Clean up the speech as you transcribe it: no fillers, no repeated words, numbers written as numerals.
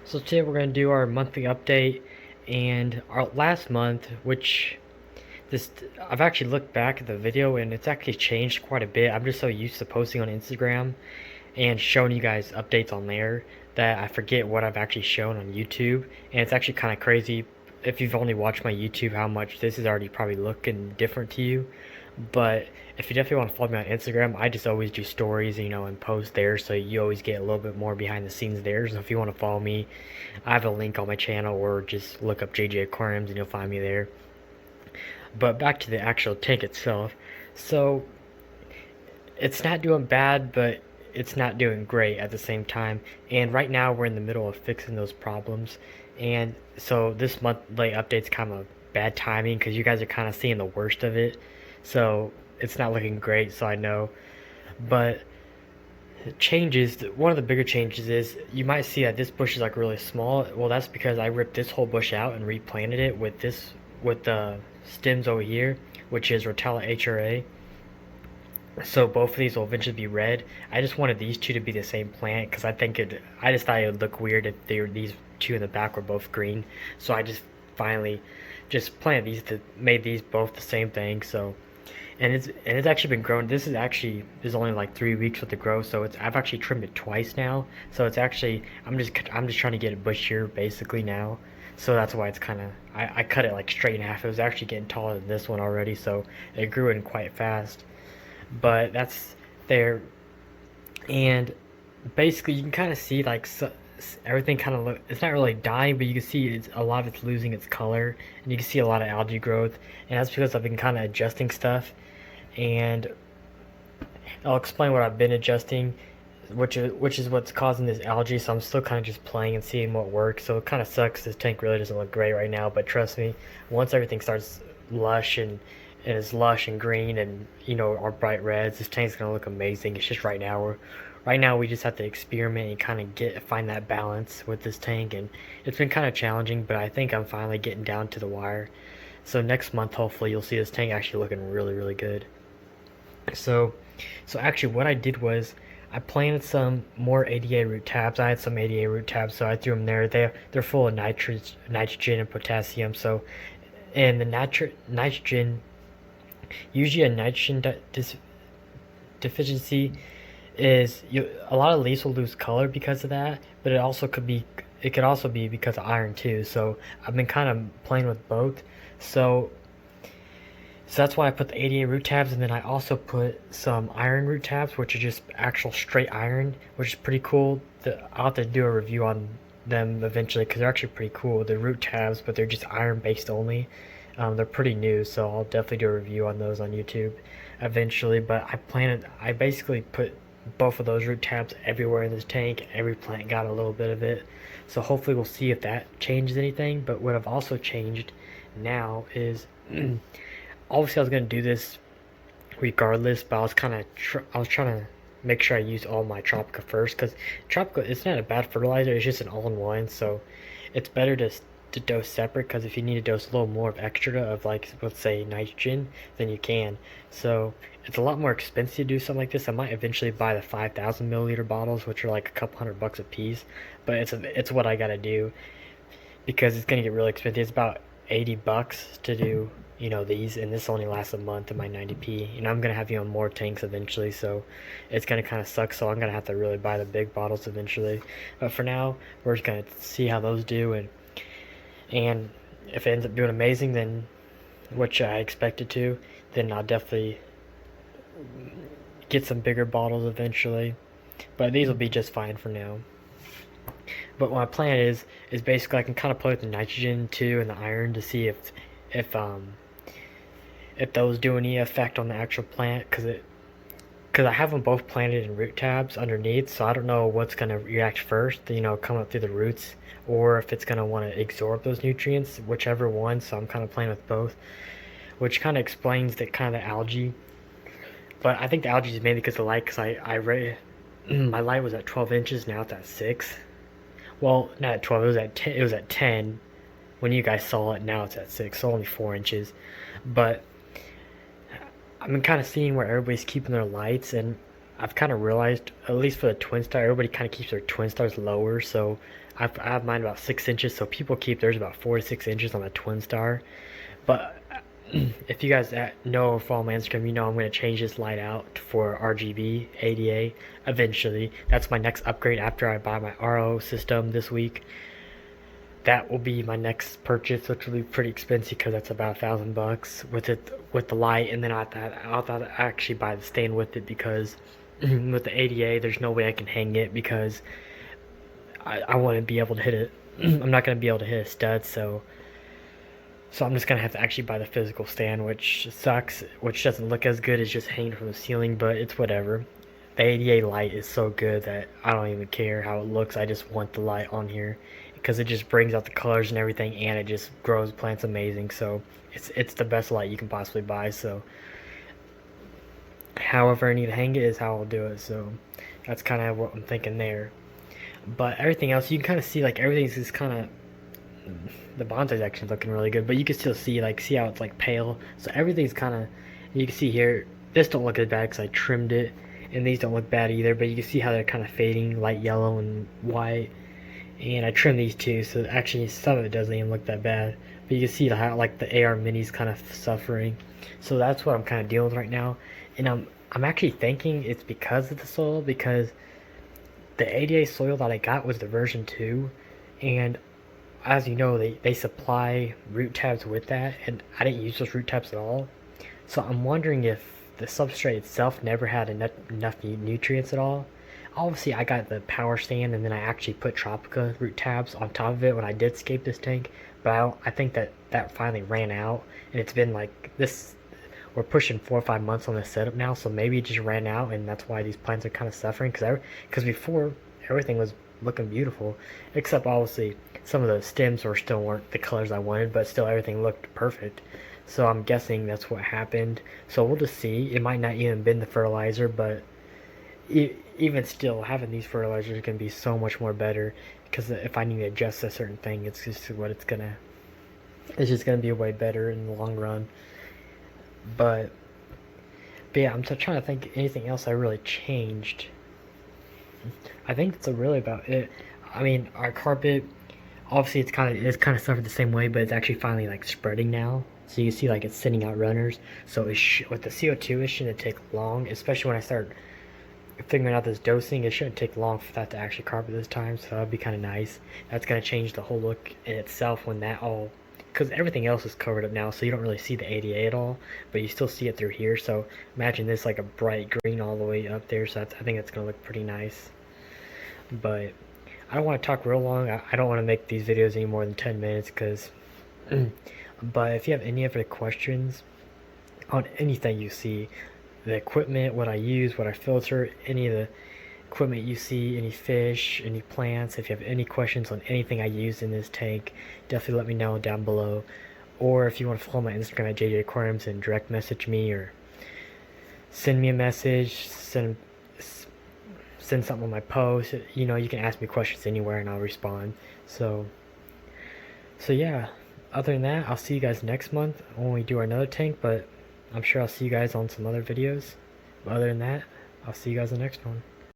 So today we're going to do our monthly update, and our last month, which this I've actually looked back at the video and it's actually changed quite a bit. I'm just so used to posting on Instagram and showing you guys updates on there that I forget what I've actually shown on YouTube, and it's actually kind of crazy if you've only watched my YouTube how much this is already probably looking different to you. But if you definitely want to follow me on Instagram, I just always do stories, and post there, so you always get a little bit more behind the scenes there. So if you want to follow me, I have a link on my channel, or just look up JJ Aquariums and you'll find me there. But back to the actual tank itself. So it's not doing bad, but it's not doing great at the same time. And right now we're in the middle of fixing those problems. And so this monthly update's kind of bad timing because you guys are kind of seeing the worst of it. So it's not looking great, so I know. But changes, one of the bigger changes is you might see that this bush is like really small. Well, that's because I ripped this whole bush out and replanted it with the stems over here, which is Rotella HRA. So both of these will eventually be red. I just wanted these two to be the same plant because I just thought it would look weird if these two in the back were both green. So I just finally just planted made these both the same thing. So and it's actually been growing. This is only like 3 weeks with the growth, so I've actually trimmed it twice now. So it's actually I'm just trying to get it bushier basically now. So that's why it's kind of I cut it like straight in half. It was actually getting taller than this one already, so it grew in quite fast. But that's there, and basically you can kind of see like everything kind of it's not really dying, but you can see a lot of it's losing its color, and you can see a lot of algae growth, and that's because I've been kind of adjusting stuff. And I'll explain what I've been adjusting, which is what's causing this algae. So I'm still kind of just playing and seeing what works. So it kind of sucks. This tank really doesn't look great right now, but trust me, once everything starts lush and is lush and green and our bright reds, this tank's gonna look amazing. It's just right now we just have to experiment and kind of find that balance with this tank, and it's been kind of challenging, but I think I'm finally getting down to the wire. So next month hopefully you'll see this tank actually looking really really good. So, so actually what I did was I planted some more ADA root tabs. I had some ADA root tabs, so I threw them there. They're full of nitrogen and potassium. So, and the nitrogen, usually a nitrogen deficiency is a lot of leaves will lose color because of that. But it could also be because of iron too. So I've been kind of playing with both. So so that's why I put the 88 root tabs, and then I also put some iron root tabs, which are just actual straight iron, which is pretty cool. I'll have to do a review on them eventually because they're actually pretty cool. They're root tabs, but they're just iron based only. They're pretty new, so I'll definitely do a review on those on YouTube eventually. But I basically put both of those root tabs everywhere in this tank. Every plant got a little bit of it. So hopefully we'll see if that changes anything. But what I've also changed now is obviously I was gonna do this regardless, but I was trying to make sure I use all my Tropica first because Tropica, it's not a bad fertilizer. It's just an all-in-one, so it's better to dose separate because if you need to dose a little more of extra of like let's say nitrogen, then you can. So it's a lot more expensive to do something like this. I might eventually buy the 5,000 milliliter bottles, which are like a couple $100 a piece, but it's what I gotta do because it's gonna get really expensive. It's about $80 to do these, and this only lasts a month in my 90p. I'm gonna have more tanks eventually, so it's gonna kind of suck. So I'm gonna have to really buy the big bottles eventually. But for now, we're just gonna see how those do, and if it ends up doing amazing, then which I expect it to, then I'll definitely get some bigger bottles eventually. But these will be just fine for now. But my plan is basically I can kind of play with the nitrogen too and the iron to see if um if those do any effect on the actual plant, because I have them both planted in root tabs underneath, so I don't know what's going to react first, come up through the roots, or if it's going to want to absorb those nutrients, whichever one. So I'm kind of playing with both, which kind of explains the algae. But I think the algae is mainly because of light, because I read my light was at 12 inches, now it's at 6. Well, not at 12, it was at 10 when you guys saw it. Now it's at 6, so only 4 inches. But I've been kind of seeing where everybody's keeping their lights, and I've kind of realized, at least for the twin star, everybody kind of keeps their twin stars lower. So I have mine about 6 inches. So people keep theirs about 4 to 6 inches on the twin star. But if you guys know or follow my Instagram, you know I'm going to change this light out for RGB ADA eventually. That's my next upgrade after I buy my RO system this week. That will be my next purchase, which will be pretty expensive because that's about $1,000 with the light. And then I thought I'd actually buy the stand with it because with the ADA, there's no way I can hang it because I want to be able to hit it. I'm not going to be able to hit a stud, so I'm just going to have to actually buy the physical stand, which sucks, which doesn't look as good as just hanging from the ceiling, but it's whatever. The ADA light is so good that I don't even care how it looks. I just want the light on here because it just brings out the colors and everything, and it just grows plants amazing. So it's the best light you can possibly buy. So however I need to hang it is how I'll do it. So that's kind of what I'm thinking there. But everything else, you can kind of see like everything's just kind of, the bonsai's actually looking really good, but you can still see how it's like pale. So everything's kind of, you can see here, this don't look as bad because I trimmed it, and these don't look bad either, but you can see how they're kind of fading, light yellow and white. And I trimmed these too, so actually some of it doesn't even look that bad. But you can see how like the AR Mini's kind of suffering. So that's what I'm kind of dealing with right now. And I'm actually thinking it's because of the soil, because the ADA soil that I got was the version 2, and as you know, they supply root tabs with that, and I didn't use those root tabs at all. So I'm wondering if the substrate itself never had enough nutrients at all. Obviously, I got the power stand, and then I actually put Tropica root tabs on top of it when I did scape this tank, but I think that finally ran out, and it's been like this. We're pushing 4 or 5 months on this setup now, so maybe it just ran out, and that's why these plants are kind of suffering. Because before everything was looking beautiful, except obviously some of the stems still weren't the colors I wanted, but still everything looked perfect. So I'm guessing that's what happened. So we'll just see. It might not even been the fertilizer, but even still, having these fertilizers can be so much more better. Because if I need to adjust a certain thing, it's just gonna be way better in the long run. But yeah, I'm trying to think anything else I really changed. I think that's really about it. I mean, our carpet, obviously it's kind of suffered the same way, but it's actually finally like spreading now. So you see like it's sending out runners. So with the CO2, it shouldn't take long, especially when I start figuring out this dosing. It shouldn't take long for that to actually carpet this time. So that'd be kind of nice. That's gonna change the whole look in itself when that all, because everything else is covered up now, so you don't really see the ADA at all, but you still see it through here. So imagine this like a bright green all the way up there. So I think that's gonna look pretty nice. But I don't want to talk real long. I don't want to make these videos any more than 10 minutes because but if you have any other questions on anything you see, the equipment, what I use, what I filter, any of the equipment you see, any fish, any plants, if you have any questions on anything I use in this tank, definitely let me know down below. Or if you want to follow my Instagram at JJ Aquariums and direct message me, or send me a message, send something on my post. You know, you can ask me questions anywhere and I'll respond. So yeah, other than that, I'll see you guys next month when we do another tank, but I'm sure I'll see you guys on some other videos. But other than that, I'll see you guys in the next one.